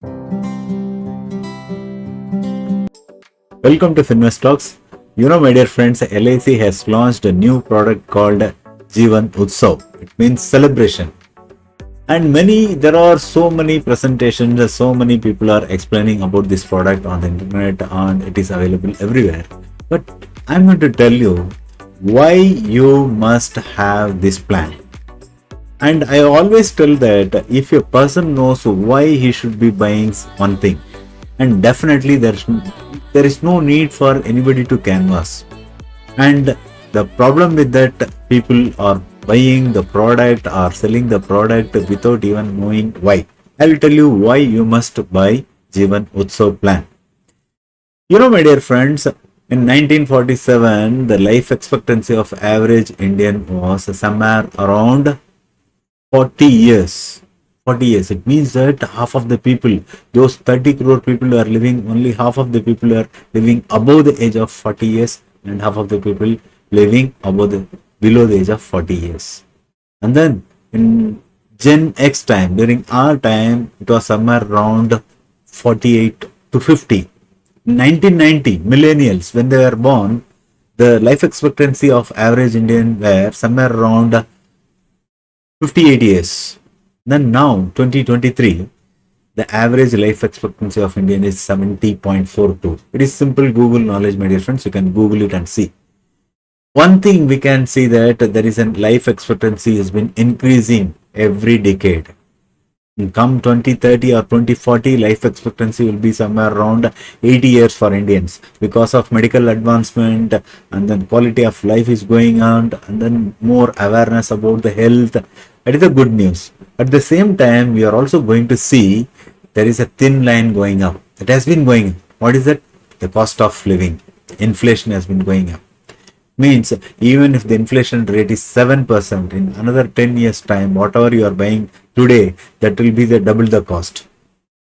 Welcome to Finvest Talks. My dear friends, LIC has launched a new product called Jeevan Utsav. It means celebration. And there are so many presentations, so many people are explaining about this product on the internet and it is available everywhere. But I'm going to tell you why you must have this plan. And I always tell that if a person knows why he should be buying one thing, and definitely there is no need for anybody to canvas. And the problem with that, people are buying the product or selling the product without even knowing why. I'll tell you why you must buy Jeevan Utsav plan. My dear friends, in 1947, the life expectancy of average Indian was somewhere around 40 years. 40 years. It means that half of the people, those 30 crore people are living, only half of the people are living above the age of 40 years and half of the people living below the age of 40 years. And then in Gen X time, during our time, it was somewhere around 48 to 50. In 1990, millennials, when they were born, the life expectancy of average Indian were somewhere around 58 years. Then now, 2023, the average life expectancy of Indian is 70.42. It is simple Google knowledge, my dear friends. You can Google it and see. One thing we can see that there is a life expectancy has been increasing every decade. In come 2030 or 2040, life expectancy will be somewhere around 80 years for Indians because of medical advancement, and then quality of life is going on, and then more awareness about the health. That is the good news. At the same time, we are also going to see there is a thin line going up. It has been going up. What is that? The cost of living. Inflation has been going up. Means even if the inflation rate is 7%, in another 10 years time, whatever you are buying today, that will be the double the cost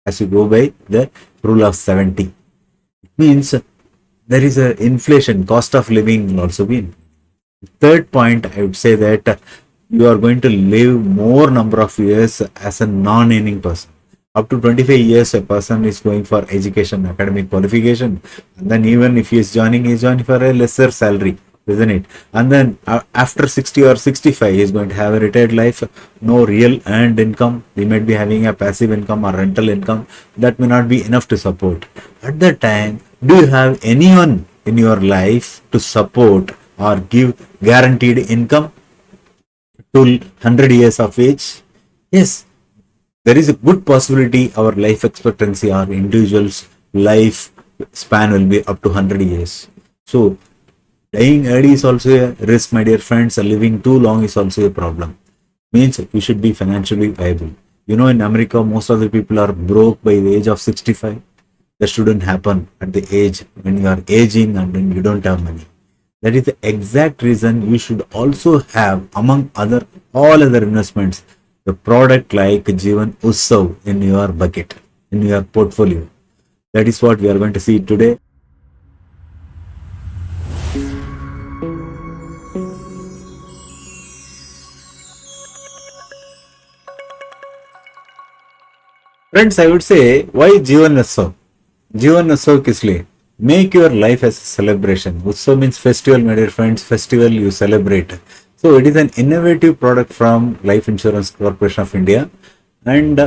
as you go by the rule of 70. It means there is a inflation, cost of living will also be. Third point, I would say that you are going to live more number of years as a non-earning person. Up to 25 years, a person is going for education, academic qualification, and then even if he is joining for a lesser salary, isn't it? And then after 60 or 65, he is going to have a retired life, no real earned income. He might be having a passive income or rental income that may not be enough to support. At that time, do you have anyone in your life to support or give guaranteed income to 100 years of age? Yes, there is a good possibility our life expectancy or individual's life span will be up to 100 years. So dying early is also a risk, my dear friends. Living too long is also a problem. Means you should be financially viable. In America, most of the people are broke by the age of 65. That shouldn't happen at the age when you are aging and when you don't have money. That is the exact reason you should also have, among all other investments, the product like Jeevan Utsav in your bucket, in your portfolio. That is what we are going to see today. Friends, I would say, why Jeevan Utsav? Jeevan Utsav किस लिए? Make your life as a celebration. Utsav means festival, my dear friends. Festival you celebrate. So it is an innovative product from Life Insurance Corporation of India, and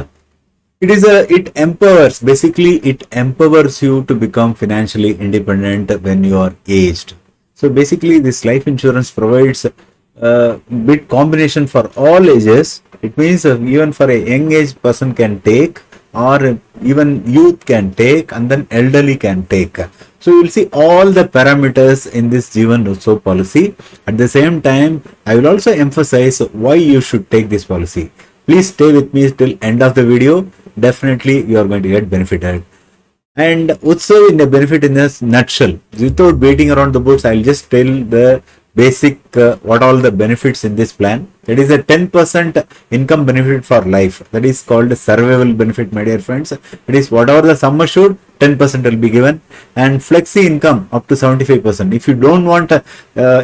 it empowers. Basically, it empowers you to become financially independent when you are aged. So basically, this life insurance provides a bit combination for all ages. It means even for a young age person can take, or even youth can take, and then elderly can take. So you will see all the parameters in this Jeevan Utsav policy. At the same time, I will also emphasize why you should take this policy. Please stay with me till end of the video. Definitely you are going to get benefited. And Utsav in the benefit in a nutshell. Without waiting around the bush, I'll just tell the basic what all the benefits in this plan. That is a 10% income benefit for life. That is called survival benefit, my dear friends. It is whatever the sum assured, 10% will be given, and flexi income up to 75%. If you don't want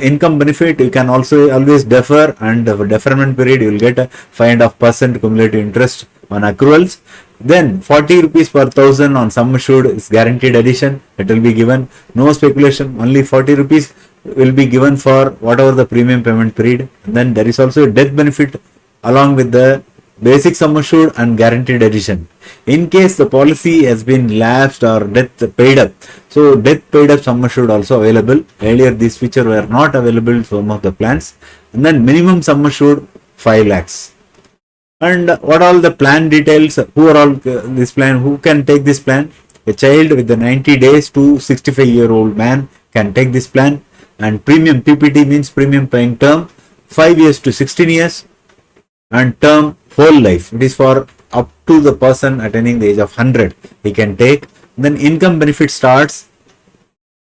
income benefit, you can also always defer, and for deferment period you will get a 5.5% cumulative interest on accruals. Then 40 rupees per thousand on sum assured is guaranteed addition. It will be given. No speculation. Only 40 rupees will be given for whatever the premium payment period. And then there is also a death benefit along with the basic sum assured and guaranteed addition. In case the policy has been lapsed or death paid up, so death paid up sum assured also available. Earlier this feature were not available in some of the plans. And then minimum sum assured 5 lakhs. And what all the plan details? Who are all this plan? Who can take this plan? A child with the 90 days to 65-year-old man can take this plan. And premium PPT means premium paying term 5 years to 16 years and term whole life. It is for up to the person attaining the age of 100. He can take. Then income benefit starts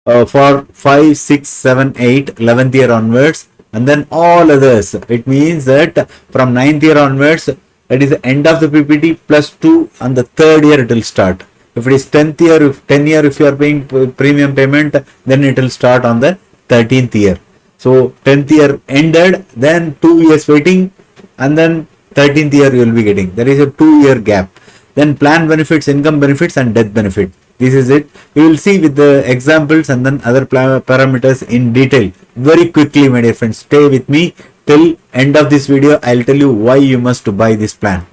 for 5, 6, 7, 8, 11th year onwards. And then all others. It means that from 9th year onwards, that is the end of the PPT plus 2 and the third year it will start. If it is 10th year, if 10 year if you are paying premium payment, then it will start on the 13th year. So 10th year ended, then 2 years waiting, and then 13th year you will be getting. There is a 2-year gap. Then plan benefits, income benefits and death benefit. This is it. We will see with the examples and then other parameters in detail very quickly, my dear friends. Stay with me till end of this video. I will tell you why you must buy this plan.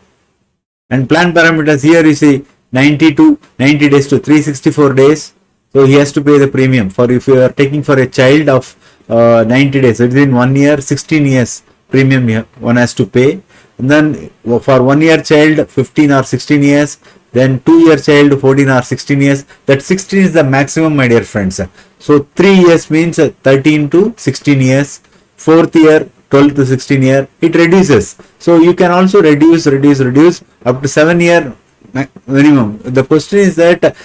And plan parameters here you see 90 days to 364 days. So he has to pay the premium for if you are taking for a child of 90 days within 1 year, 16 years premium here one has to pay. And then for 1 year child 15 or 16 years, then 2 year child 14 or 16 years. That 16 is the maximum, my dear friends. So 3 years means 13 to 16 years. 4th year 12 to 16 year. It reduces. So you can also reduce up to 7 year minimum. The question is that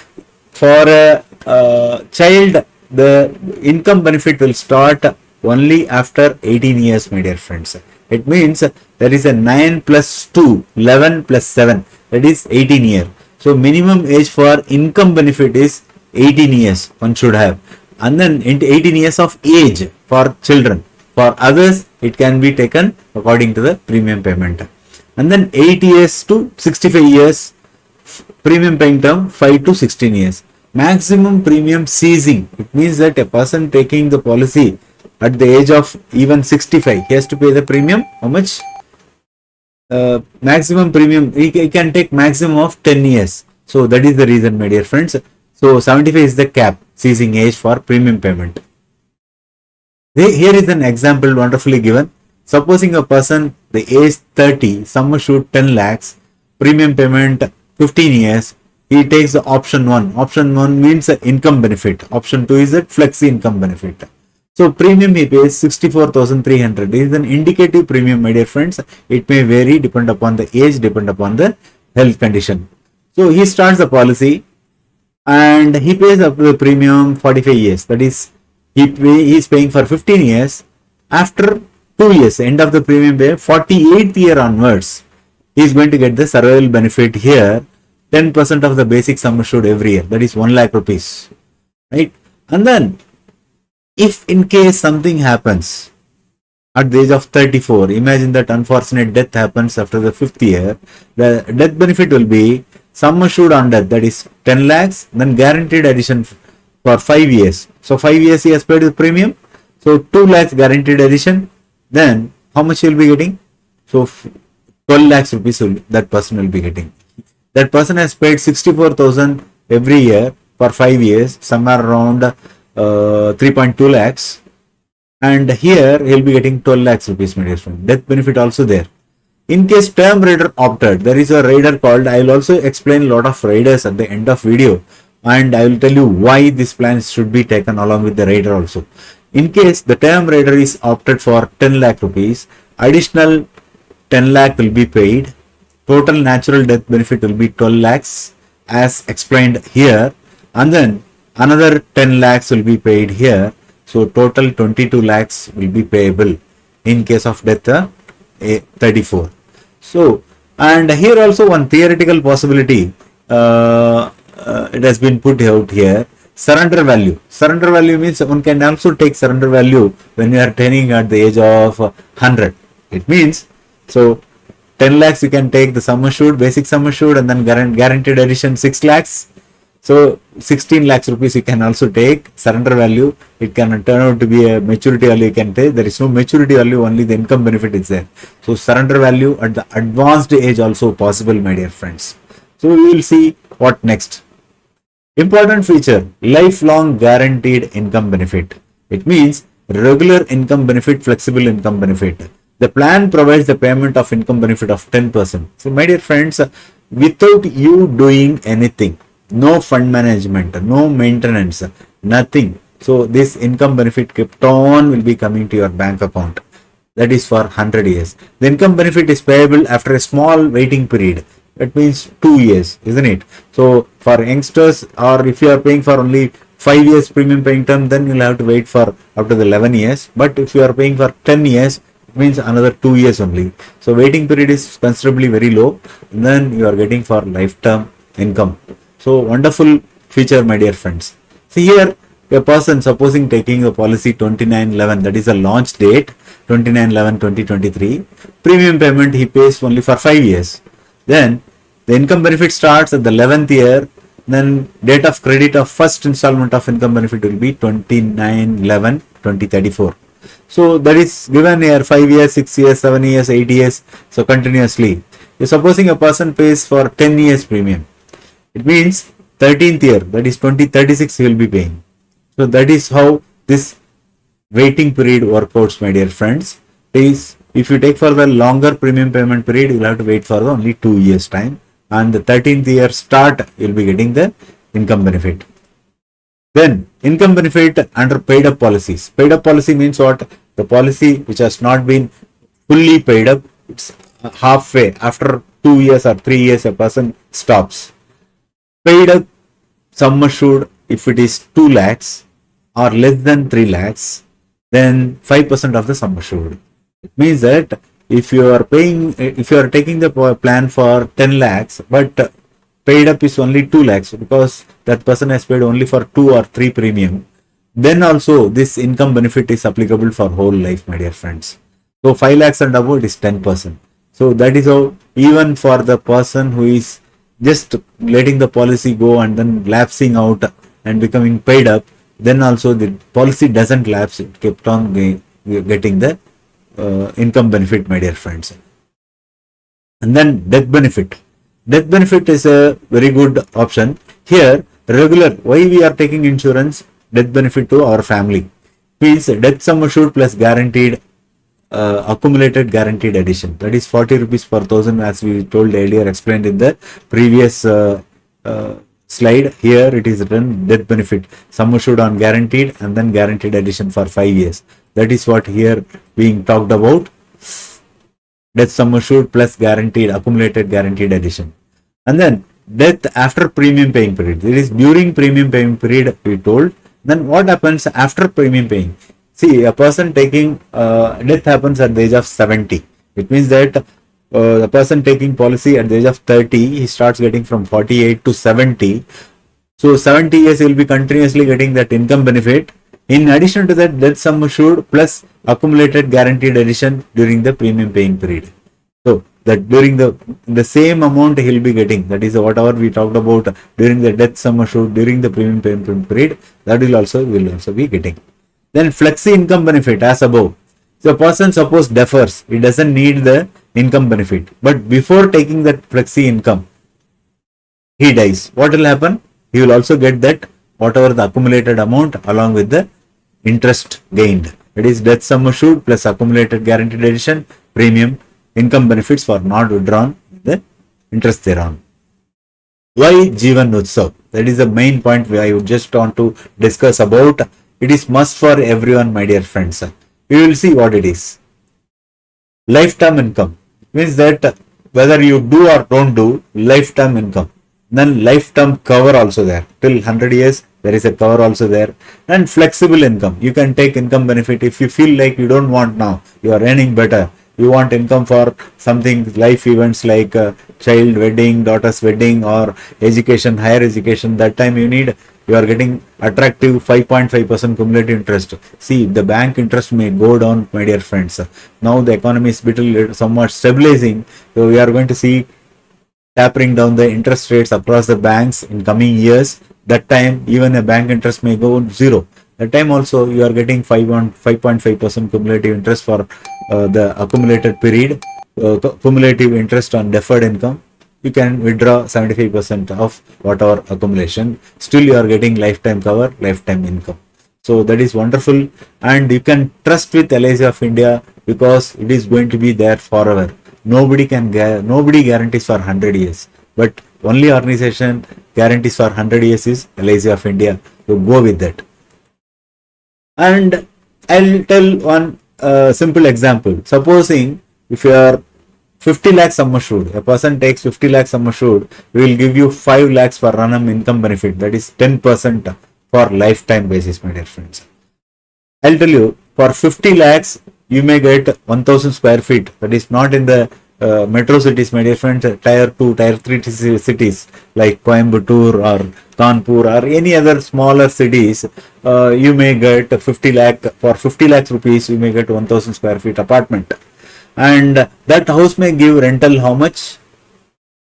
for a child the income benefit will start only after 18 years, my dear friends. It means there is a 9 plus 2, 11 plus 7, that is 18 years. So minimum age for income benefit is 18 years one should have. And then into 18 years of age for children. For others, it can be taken according to the premium payment. And then 8 years to 65 years, premium paying term 5 to 16 years. Maximum premium ceasing. It means that a person taking the policy at the age of even 65, he has to pay the premium. How much? Maximum premium, he can take maximum of 10 years. So that is the reason, my dear friends. So 75 is the cap, ceasing age for premium payment. Here is an example wonderfully given. Supposing a person, the age 30, sum assured 10 lakhs, premium payment 15 years, he takes the option 1. Option 1 means income benefit. Option 2 is a flexi income benefit. So premium he pays 64,300. This is an indicative premium, my dear friends. It may vary depend upon the age, depend upon the health condition. So he starts the policy and he pays up the premium 45 years. That is, he is paying for 15 years. After 2 years, end of the premium pay, 48th year onwards, he is going to get the survival benefit here. 10% of the basic sum assured every year. That is 1 lakh rupees. Right? And then, if in case something happens at the age of 34, imagine that unfortunate death happens after the 5th year, the death benefit will be sum assured on death, that is 10 lakhs, then guaranteed addition for 5 years. So 5 years he has paid the premium. So 2 lakhs guaranteed addition. Then how much he will be getting? So 12 lakhs rupees that person will be getting. That person has paid 64,000 every year for 5 years, somewhere around 3.2 lakhs. And here he will be getting 12 lakhs rupees, my dear friend. Death benefit also there. In case term rider opted, there is a rider called, I will also explain a lot of riders at the end of video. And I will tell you why this plan should be taken along with the rider also. In case the term rider is opted for 10 lakh rupees, additional 10 lakh will be paid. Total natural death benefit will be 12 lakhs as explained here. And then another 10 lakhs will be paid here. So total 22 lakhs will be payable in case of death 34. So, and here also one theoretical possibility it has been put out here. Surrender value. Surrender value means one can also take surrender value when you are attaining at the age of 100. It means, so 10 lakhs you can take the sum assured, basic sum assured, and then guaranteed addition 6 lakhs. So 16 lakhs rupees you can also take surrender value. It can turn out to be a maturity value you can take. There is no maturity value, only the income benefit is there. So surrender value at the advanced age also possible, my dear friends. So we will see what next. Important feature, lifelong guaranteed income benefit. It means regular income benefit, flexible income benefit. The plan provides the payment of income benefit of 10%. So my dear friends, without you doing anything, no fund management, no maintenance, nothing. So this income benefit kept on will be coming to your bank account. That is for 100 years. The income benefit is payable after a small waiting period. That means 2 years, isn't it? So for youngsters, or if you are paying for only 5 years premium paying term, then you'll have to wait for up to the 11 years. But if you are paying for 10 years, it means another 2 years only. So waiting period is considerably very low. And then you are getting for lifetime income. So wonderful feature, my dear friends. See here, a person supposing taking the policy 29/11, that is the launch date, 29/11/2023. Premium payment he pays only for 5 years. Then the income benefit starts at the 11th year. Then date of credit of first installment of income benefit will be 29/11/2034. So that is given here 5 years, 6 years, 7 years, 8 years. So continuously. If supposing a person pays for 10 years premium, it means 13th year, that is 2036 he will be paying. So that is how this waiting period works out, my dear friends. Please, if you take for the longer premium payment period, you will have to wait for the only 2 years time. And the 13th year start, you will be getting the income benefit. Then income benefit under paid up policies. Paid up policy means what? The policy which has not been fully paid up, it's halfway. After 2 years or 3 years, a person stops. Paid up sum assured, if it is 2 lakhs or less than 3 lakhs, then 5% of the sum assured. It means that if you are taking the plan for 10 lakhs, but paid up is only 2 lakhs because that person has paid only for 2 or 3 premium, then also this income benefit is applicable for whole life, my dear friends. So 5 lakhs and above, it is 10%. So that is how, even for the person who is just letting the policy go and then lapsing out and becoming paid up, then also the policy doesn't lapse, it kept on getting the income benefit, my dear friends. And then death benefit. Death benefit is a very good option. Here, regular, why we are taking insurance? Death benefit to our family. Means death sum assured plus guaranteed, accumulated guaranteed addition. That is 40 rupees per thousand, as we told earlier, explained in the previous slide. Here it is written death benefit, sum assured on guaranteed and then guaranteed addition for 5 years. That is what here being talked about. Death sum assured plus guaranteed, accumulated guaranteed addition. And then death after premium paying period. It is during premium paying period we told. Then what happens after premium paying? See, a person taking death happens at the age of 70. It means that the person taking policy at the age of 30, he starts getting from 48 to 70. So 70 years he will be continuously getting that income benefit. In addition to that, death sum assured plus accumulated guaranteed addition during the premium paying period. So that during the same amount he will be getting, that is whatever we talked about during the death sum assured during the premium payment period, that will also be getting. Then flexi income benefit as above. So a person suppose defers, he doesn't need the income benefit, but before taking that flexi income, he dies. What will happen? He will also get that whatever the accumulated amount along with the interest gained. It is death sum assured plus accumulated guaranteed addition, premium, income benefits for not withdrawn, the interest thereon. Why Jeevan Utsav? That is the main point I would just want to discuss about. It is must for everyone, my dear friends. We will see what it is. Lifetime income means that whether you do or don't do, lifetime income. Then lifetime cover also there. Till 100 years, there is a cover also there. And flexible income. You can take income benefit if you feel like you don't want now. You are earning better. you want income for something life events like child wedding, daughter's wedding, or education, higher education. That time you are getting attractive 5.5% cumulative interest. See, the bank interest may go down, my dear friends. Now the economy is somewhat stabilizing, so we are going to see tapering down the interest rates across the banks in coming years. That time, even a bank interest may go zero. That time also, you are getting 5.5% cumulative interest for the accumulated period, cumulative interest on deferred income. You can withdraw 75% of whatever accumulation. Still, you are getting lifetime cover, lifetime income. So that is wonderful, and you can trust with LIC of India because it is going to be there forever. Nobody guarantees for 100 years, but only organization guarantees for 100 years is LIC of India. So go with that. And I'll tell one simple example. Supposing if you are 50 lakhs sum assured, a person takes 50 lakhs sum assured, we will give you 5 lakhs per annum income benefit. That is 10% for lifetime basis, my dear friends. I'll tell you, for 50 lakhs, you may get 1000 square feet. That is not in the metro cities, my dear friends, tier 2, tier 3 cities like Coimbatore or Kanpur or any other smaller cities. You may get 50 lakh, for 50 lakhs rupees, you may get 1000 square feet apartment. And that house may give rental how much?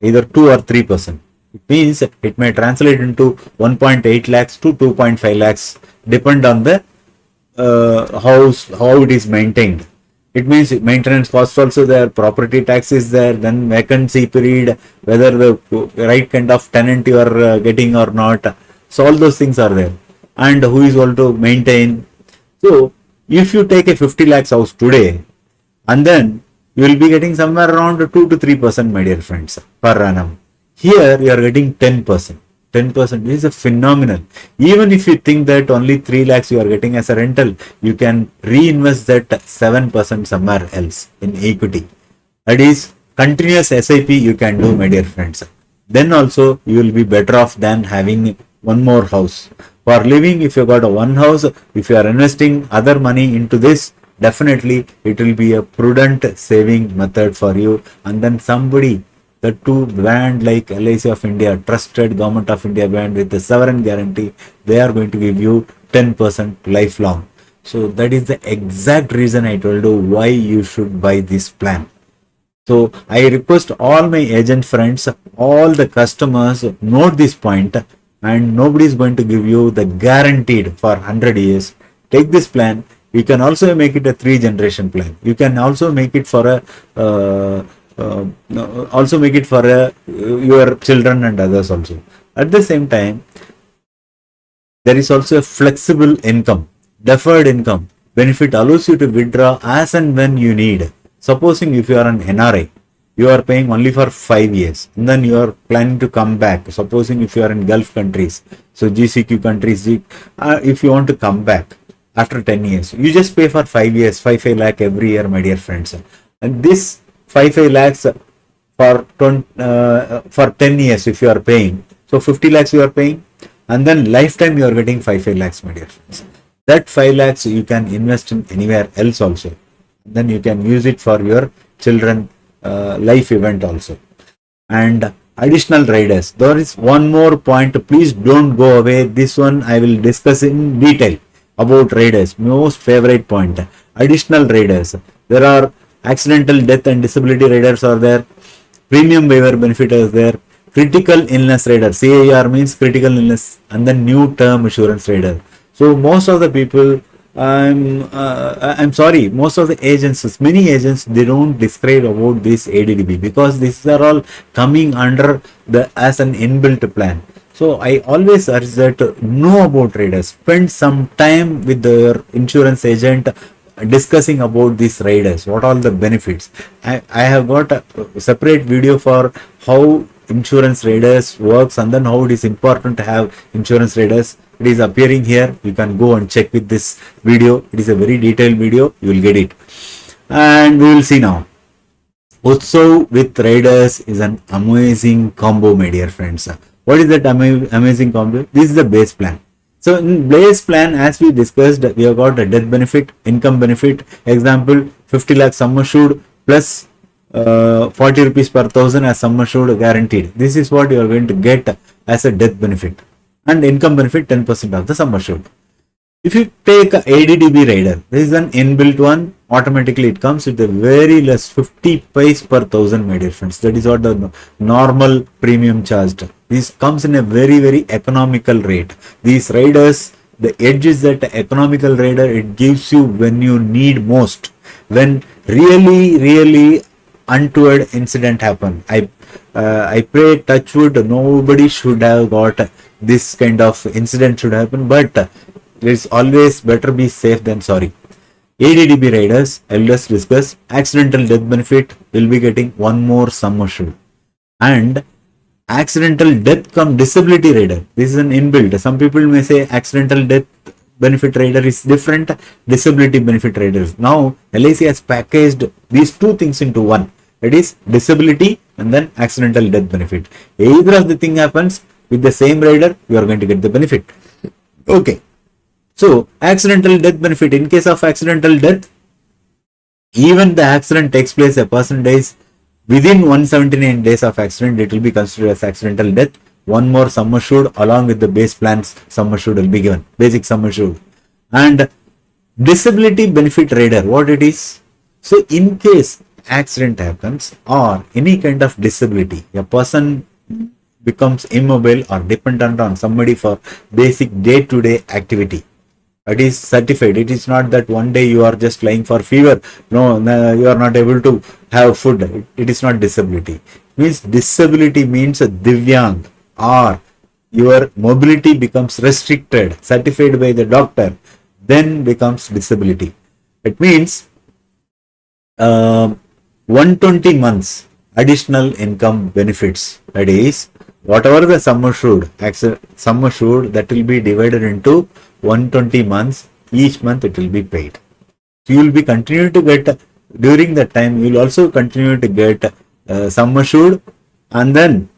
Either 2 or 3%. It means it may translate into 1.8 lakhs to 2.5 lakhs, depend on the house, how it is maintained. It means maintenance cost also there, property tax is there, then vacancy period, whether the right kind of tenant you are getting or not. So all those things are there. And who is going to maintain. So if you take a 50 lakhs house today, and then you will be getting somewhere around 2 to 3%, my dear friends, per annum. Here you are getting 10%. 10% is a phenomenal. Even if you think that only 3 lakhs you are getting as a rental, you can reinvest that 7% somewhere else in equity. That is continuous SIP you can do, my dear friends. Then also you will be better off than having one more house. For living, if you got a one house, if you are investing other money into this, definitely it will be a prudent saving method for you. And then somebody, the two brand like LIC of India, trusted government of India brand with the sovereign guarantee, they are going to give you 10% lifelong. So that is the exact reason I told you why you should buy this plan. So I request all my agent friends, all the customers, note this point, and nobody is going to give you the guaranteed for 100 years. Take this plan. You can also make it a 3-generation plan. You can also make it for your children and others also. At the same time, there is also a flexible income, deferred income benefit allows you to withdraw as and when you need. Supposing if you are an NRI, you are paying only for 5 years, and then you are planning to come back. Supposing if you are in Gulf countries, so GCQ countries, if you want to come back after 10 years, you just pay for 5 years, 5 lakh every year, my dear friends. And this 5 lakhs for 10 years if you are paying, so 50 lakhs you are paying, and then lifetime you are getting 5 lakhs, my dear friends. That 5 lakhs you can invest in anywhere else also. Then you can use it for your children life event also. And additional riders. There is one more point. Please don't go away. This one I will discuss in detail about riders. Most favorite point. Additional riders. There are accidental death and disability riders are there. Premium waiver benefit is there. Critical illness rider. CIR means critical illness, and then new term insurance rider. So most of the people, I'm sorry, most of the agents, many agents, they don't describe about this ADDB because these are all coming under the as an inbuilt plan. So I always urge that know about riders. Spend some time with their insurance agent discussing about these riders. What are the benefits? I have got a separate video for how insurance riders works, and then how it is important to have insurance riders. It is appearing here. You can go and check with this video. It is a very detailed video. You will get it. And we will see now. Utsav with riders is an amazing combo, my dear friends. What is that amazing combo? This is the base plan. So in base plan, as we discussed, we have got a death benefit, income benefit. Example, 50 lakh sum assured, plus 40 rupees per thousand as sum assured guaranteed. This is what you are going to get as a death benefit, and income benefit 10% of the sum assured. If you take a ADDB rider, this is an inbuilt one. Automatically it comes with a very less 50 paise per thousand, my dear friends. That is what the normal premium charged. This comes in a very economical rate. These riders, the edge is that economical rider, it gives you when you need most. When really untoward incident happen. I pray, touch wood, nobody should have got this kind of incident should happen, but it's always better be safe than sorry. ADDB riders, I will just discuss. Accidental death benefit will be getting one more sum assured, and accidental death come disability rider. This is an inbuilt. Some people may say accidental death benefit rider is different, disability benefit rider is. Now LIC has packaged these two things into one. That is disability and then accidental death benefit. Either of the thing happens with the same rider, you are going to get the benefit. Okay. So, accidental death benefit, in case of accidental death, even the accident takes place, a person dies within 179 days of accident, it will be considered as accidental death. One more sum assured along with the base plans sum assured will be given, basic sum assured. And disability benefit rider, what it is? So, in case accident happens or any kind of disability, a person becomes immobile or dependent on somebody for basic day-to-day activity. It is certified. It is not that one day you are just lying for fever. No, you are not able to have food. It is not disability. Means disability means a divyang, or your mobility becomes restricted, certified by the doctor, then becomes disability. It means 120 months additional income benefits. That is, whatever the sum assured that will be divided into 120 months, each month it will be paid. So you will be continuing to get, during that time you will also continue to get sum assured, and then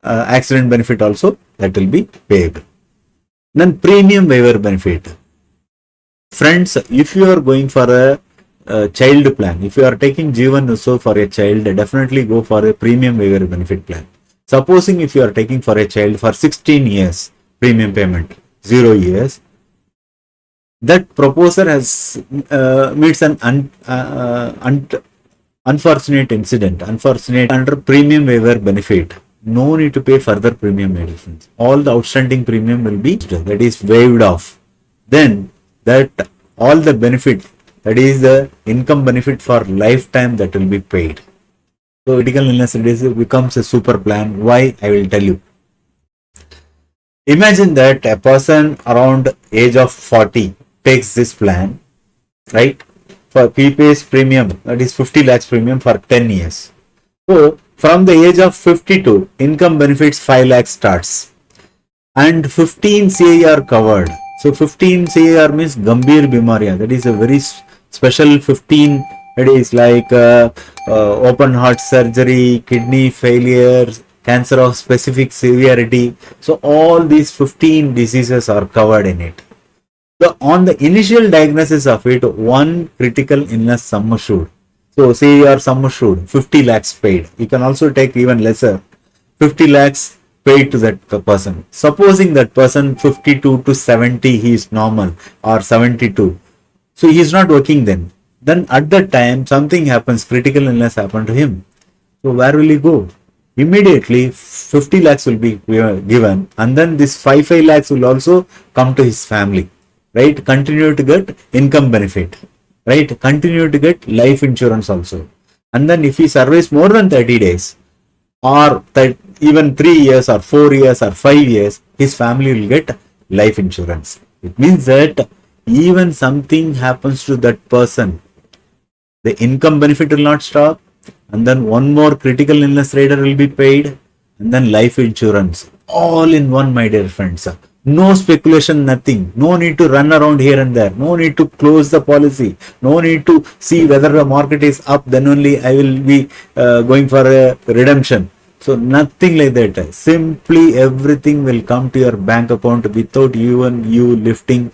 accident benefit also that will be paid. Then premium waiver benefit. Friends, if you are going for a child plan, if you are taking Jeevan Utsav for a child, definitely go for a premium waiver benefit plan. Supposing if you are taking for a child for 16 years premium payment, 0 years, that proposer has meets an unfortunate incident, under premium waiver benefit. No need to pay further premium medicines. All the outstanding premium will be, that is, waived off. Then that all the benefit, that is the income benefit for lifetime, that will be paid. So critical illness becomes a super plan. Why? I will tell you. Imagine that a person around age of 40 takes this plan, right? For he pays premium, that is 50 lakhs premium for 10 years. So from the age of 52, income benefits 5 lakhs starts, and 15 CA are covered. So 15 CA means Gambhir Bimaria. That is a very special 15. It is like open heart surgery, kidney failure, cancer of specific severity. So all these 15 diseases are covered in it. So on the initial diagnosis of it, one critical illness sum assured. So say you are sum assured, 50 lakhs paid. You can also take even lesser, 50 lakhs paid to that person. Supposing that person 52 to 70, he is normal, or 72. So he is not working then. Then at that time something happens, critical illness happened to him. So where will he go? Immediately 50 lakhs will be given, and then this 5 lakhs will also come to his family, right? Continue to get income benefit, right? Continue to get life insurance also. And then if he survives more than 30 days, or even 3 years or 4 years or 5 years, his family will get life insurance. It means that even something happens to that person, the income benefit will not stop, and then one more critical illness rider will be paid, and then life insurance, all in one, my dear friends. No speculation, nothing. No need to run around here and there. No need to close the policy. No need to see whether the market is up, then only I will be going for a redemption. So nothing like that. Simply everything will come to your bank account without even you lifting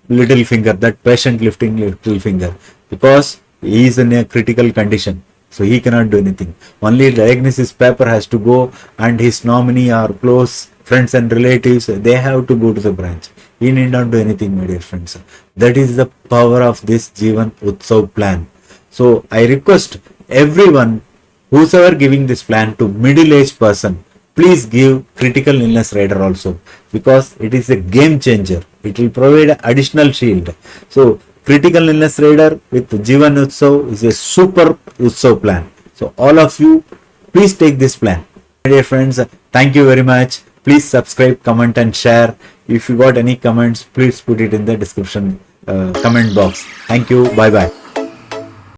little finger, that patient lifting little finger, because he is in a critical condition. So he cannot do anything. Only diagnosis paper has to go, and his nominee or close friends and relatives, they have to go to the branch. He need not do anything, my dear friends. That is the power of this Jeevan Utsav plan. So I request everyone, whosoever giving this plan to middle-aged person, please give critical illness rider also, because it is a game changer. It will provide additional shield. So critical illness rider with Jeevan Utsav is a super Utsav plan. So all of you, please take this plan. My dear friends, thank you very much. Please subscribe, comment and share. If you got any comments, please put it in the description comment box. Thank you. Bye bye.